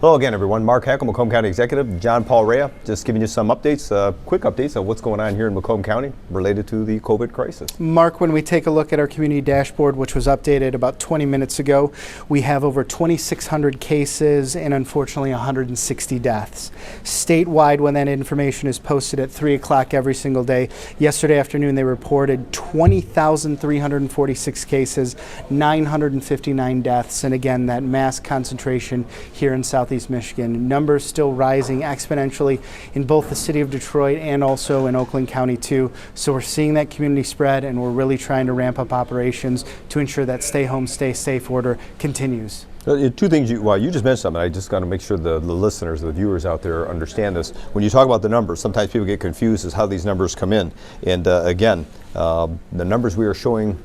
Hello again, everyone. Mark Hackle, Macomb County Executive. John Paul Rea, just giving you some updates, quick updates on what's going on here in Macomb County related to the COVID crisis. Mark, when we take a look at our community dashboard, which was updated about 20 minutes ago, we have over 2,600 cases and unfortunately 160 deaths. Statewide, when that information is posted at 3 o'clock every single day, yesterday afternoon they reported 20,346 cases, 959 deaths, and again, that mass concentration here in Southeast Michigan. Numbers still rising exponentially in both the city of Detroit and also in Oakland County too. So we're seeing that community spread, and we're really trying to ramp up operations to ensure that stay home, stay safe order continues. Two things, you just mentioned something. I just got to make sure the listeners, the viewers out there understand this. When you talk about the numbers, sometimes people get confused as how these numbers come in. And again, the numbers we are showing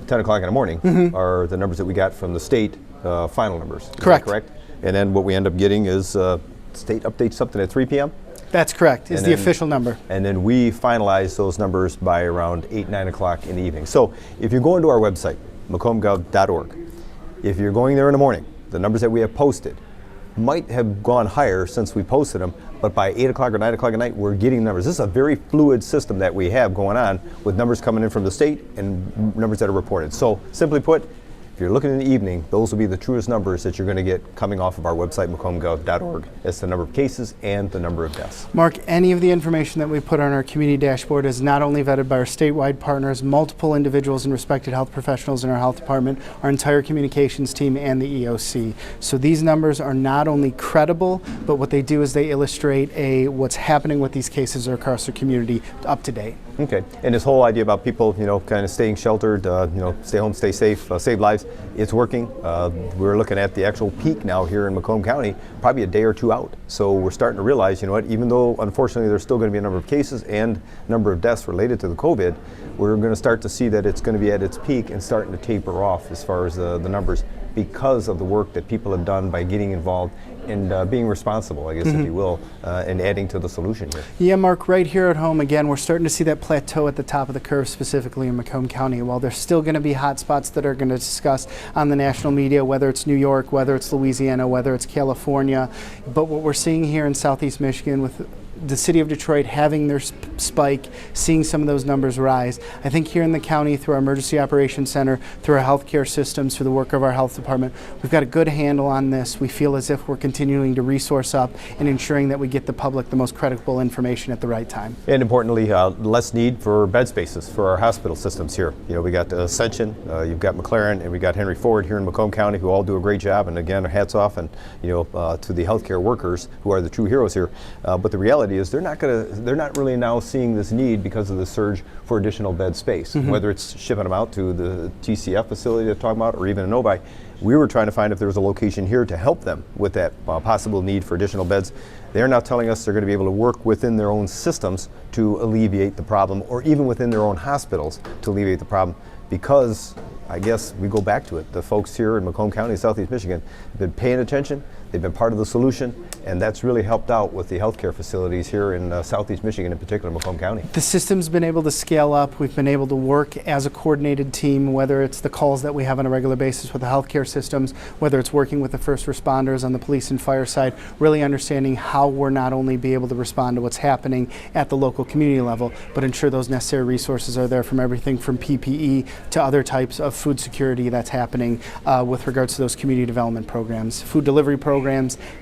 10 o'clock in the morning are the numbers that we got from the state final numbers. Correct. Correct? And then what we end up getting is state updates something at 3 p.m.? That's correct, is the official number. And then we finalize those numbers by around 8, 9 o'clock in the evening. So if you go into our website, macombgov.org, if you're going there in the morning, the numbers that we have posted might have gone higher since we posted them, but by 8 o'clock or 9 o'clock at night, we're getting numbers. This is a very fluid system that we have going on with numbers coming in from the state and numbers that are reported. So simply put, if you're looking in the evening, those will be the truest numbers that you're going to get coming off of our website, macombgov.org. It's the number of cases and the number of deaths. Mark, any of the information that we put on our community dashboard is not only vetted by our statewide partners, multiple individuals and respected health professionals in our health department, our entire communications team, and the EOC. So these numbers are not only credible, but what they do is they illustrate what's happening with these cases across the community up to date. Okay, and this whole idea about people, kind of staying sheltered, stay home, stay safe, save lives, it's working. We're looking at the actual peak now here in Macomb County, probably a day or two out. So we're starting to realize, even though unfortunately there's still going to be a number of cases and number of deaths related to the COVID, we're going to start to see that it's going to be at its peak and starting to taper off as far as the numbers, because of the work that people have done by getting involved and being responsible, I guess, if you will, and adding to the solution here. Yeah, Mark, right here at home, again, we're starting to see that plateau at the top of the curve, specifically in Macomb County. While there's still going to be hot spots that are going to discuss on the national media, whether it's New York, whether it's Louisiana, whether it's California, but what we're seeing here in Southeast Michigan with the city of Detroit having their spike, seeing some of those numbers rise. I think here in the county, through our Emergency Operations Center, through our healthcare systems, through the work of our health department, we've got a good handle on this. We feel as if we're continuing to resource up and ensuring that we get the public the most credible information at the right time. And importantly, less need for bed spaces for our hospital systems here. We got Ascension, you've got McLaren, and we got Henry Ford here in Macomb County, who all do a great job. And again, hats off and to the healthcare workers who are the true heroes here. But the reality is they're not really now seeing this need because of the surge for additional bed space, whether it's shipping them out to the TCF facility they're talking about or even in Novi. We were trying to find if there was a location here to help them with that possible need for additional beds. They're now telling us they're going to be able to work within their own systems to alleviate the problem, or even within their own hospitals to alleviate the problem, because I guess we go back to it. The folks here in Macomb County, Southeast Michigan, have been paying attention. They've been part of the solution, and that's really helped out with the healthcare facilities here in Southeast Michigan, in particular Macomb County. The system's been able to scale up. We've been able to work as a coordinated team, whether it's the calls that we have on a regular basis with the healthcare systems, whether it's working with the first responders on the police and fire side, really understanding how we're not only be able to respond to what's happening at the local community level, but ensure those necessary resources are there, from everything from PPE to other types of food security that's happening with regards to those community development programs. Food delivery programs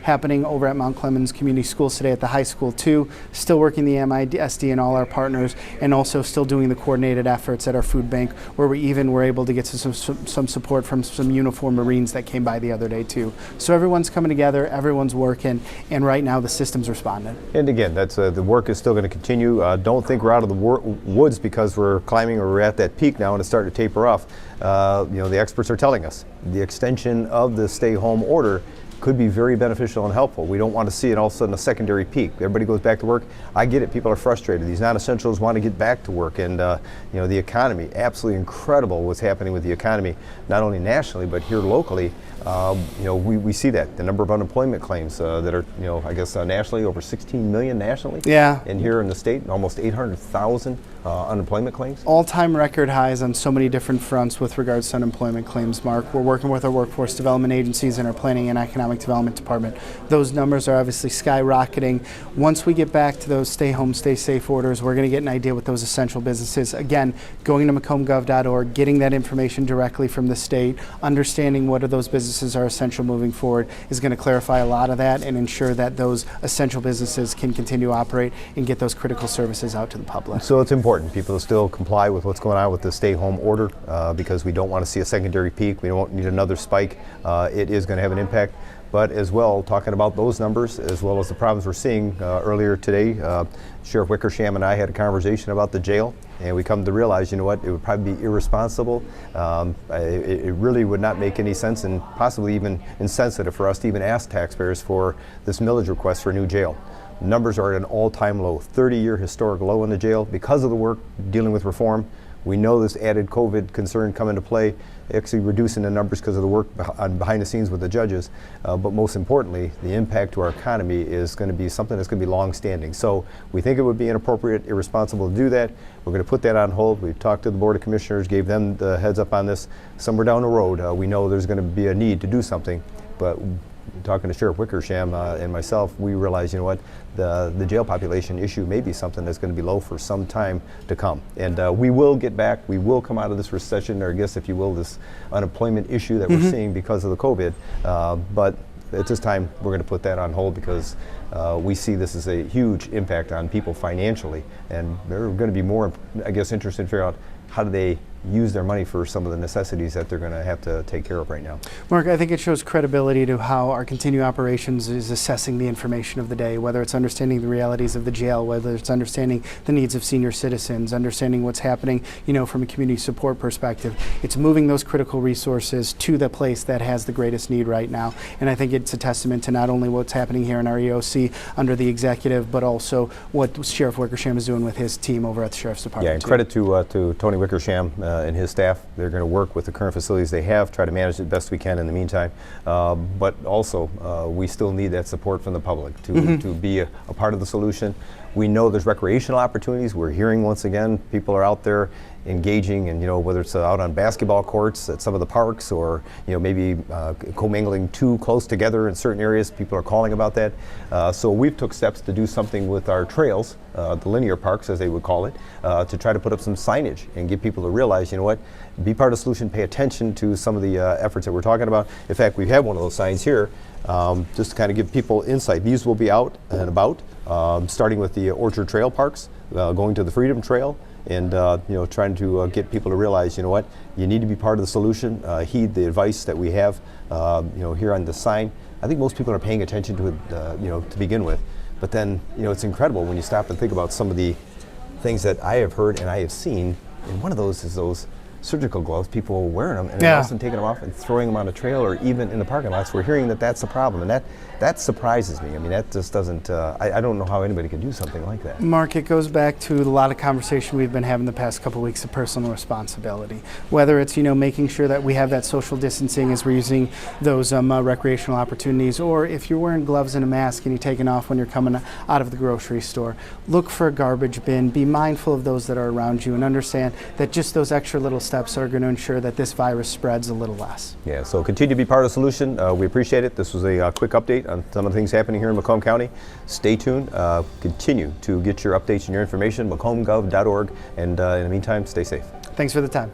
happening over at Mount Clemens Community Schools today at the high school too, still working the MISD and all our partners, and also still doing the coordinated efforts at our food bank, where we even were able to get some support from some uniformed Marines that came by the other day too. So everyone's coming together, everyone's working, and right now the system's responding. And again, that's the work is still going to continue. Don't think we're out of the woods because we're climbing or we're at that peak now and it's starting to taper off. The experts are telling us the extension of the stay-home order could be very beneficial and helpful. We don't want to see it all of a sudden a secondary peak. Everybody goes back to work. I get it, people are frustrated. These non-essentials want to get back to work, and the economy, absolutely incredible what's happening with the economy, not only nationally but here locally. We see that the number of unemployment claims that are, I guess nationally, over 16 million nationally. Yeah. And here in the state, almost 800,000 unemployment claims. All-time record highs on so many different fronts with regards to unemployment claims, Mark. We're working with our workforce development agencies and our planning and economic Economic Development Department. Those numbers are obviously skyrocketing. Once we get back to those stay home, stay safe orders, we're going to get an idea what those essential businesses. Again, going to macombgov.org, getting that information directly from the state, understanding what of those businesses are essential moving forward is going to clarify a lot of that and ensure that those essential businesses can continue to operate and get those critical services out to the public. So it's important people to still comply with what's going on with the stay home order because we don't want to see a secondary peak. We don't need another spike. It is going to have an impact. But as well, talking about those numbers, as well as the problems we're seeing earlier today, Sheriff Wickersham and I had a conversation about the jail, and we come to realize, you know what, it would probably be irresponsible. It really would not make any sense and possibly even insensitive for us to even ask taxpayers for this millage request for a new jail. Numbers are at an all-time low, 30-year historic low in the jail because of the work dealing with reform. We know this added COVID concern come into play, actually reducing the numbers because of the work behind the scenes with the judges. But most importantly, the impact to our economy is going to be something that's going to be long-standing. So we think it would be inappropriate, irresponsible to do that. We're going to put that on hold. We've talked to the Board of Commissioners, gave them the heads up on this. Somewhere down the road, we know there's going to be a need to do something. But talking to Sheriff Wickersham and myself, we realize, you know what, the jail population issue may be something that's going to be low for some time to come. And we will get back, we will come out of this recession, or I guess if you will, this unemployment issue that we're seeing because of the COVID. But at this time, we're going to put that on hold because we see this as a huge impact on people financially. And they're going to be more, I guess, interested in figuring out how do they use their money for some of the necessities that they're going to have to take care of right now. Mark, I think it shows credibility to how our continuing operations is assessing the information of the day, whether it's understanding the realities of the jail, whether it's understanding the needs of senior citizens, understanding what's happening, you know, from a community support perspective. It's moving those critical resources to the place that has the greatest need right now. And I think it's a testament to not only what's happening here in our EOC under the executive, but also what Sheriff Wickersham is doing with his team over at the Sheriff's Department. Yeah, and credit to Tony Wickersham and his staff. They're going to work with the current facilities they have, try to manage it best we can in the meantime. But also, we still need that support from the public to be a part of the solution. We know there's recreational opportunities. We're hearing once again, people are out there engaging, and you know, whether it's out on basketball courts at some of the parks, or you know, maybe commingling too close together in certain areas. People are calling about that. So we've took steps to do something with our trails, the linear parks as they would call it, to try to put up some signage and get people to realize, you know what, be part of the solution, pay attention to some of the efforts that we're talking about. In fact, we have one of those signs here, just to kind of give people insight. These will be out and about, starting with the Orchard Trail parks, going to the Freedom Trail, and you know, trying to get people to realize, you know what, you need to be part of the solution. Heed the advice that we have, you know, here on the sign. I think most people are paying attention to it, you know, to begin with. But then, you know, it's incredible when you stop and think about some of the things that I have heard and I have seen. And one of those is those surgical gloves. People wearing them and then all of a sudden taking them off and throwing them on a trail or even in the parking lots. We're hearing that that's a problem, and that surprises me. I mean, that just doesn't, I don't know how anybody can do something like that. Mark, it goes back to a lot of conversation we've been having the past couple of weeks of personal responsibility. Whether it's, you know, making sure that we have that social distancing as we're using those recreational opportunities, or if you're wearing gloves and a mask and you're taking off when you're coming out of the grocery store, look for a garbage bin, be mindful of those that are around you, and understand that just those extra little steps are going to ensure that this virus spreads a little less. Yeah, so continue to be part of the solution. We appreciate it. This was a quick update on some of the things happening here in Macomb County. Stay tuned. Continue to get your updates and your information, macombgov.org, and in the meantime, stay safe. Thanks for the time.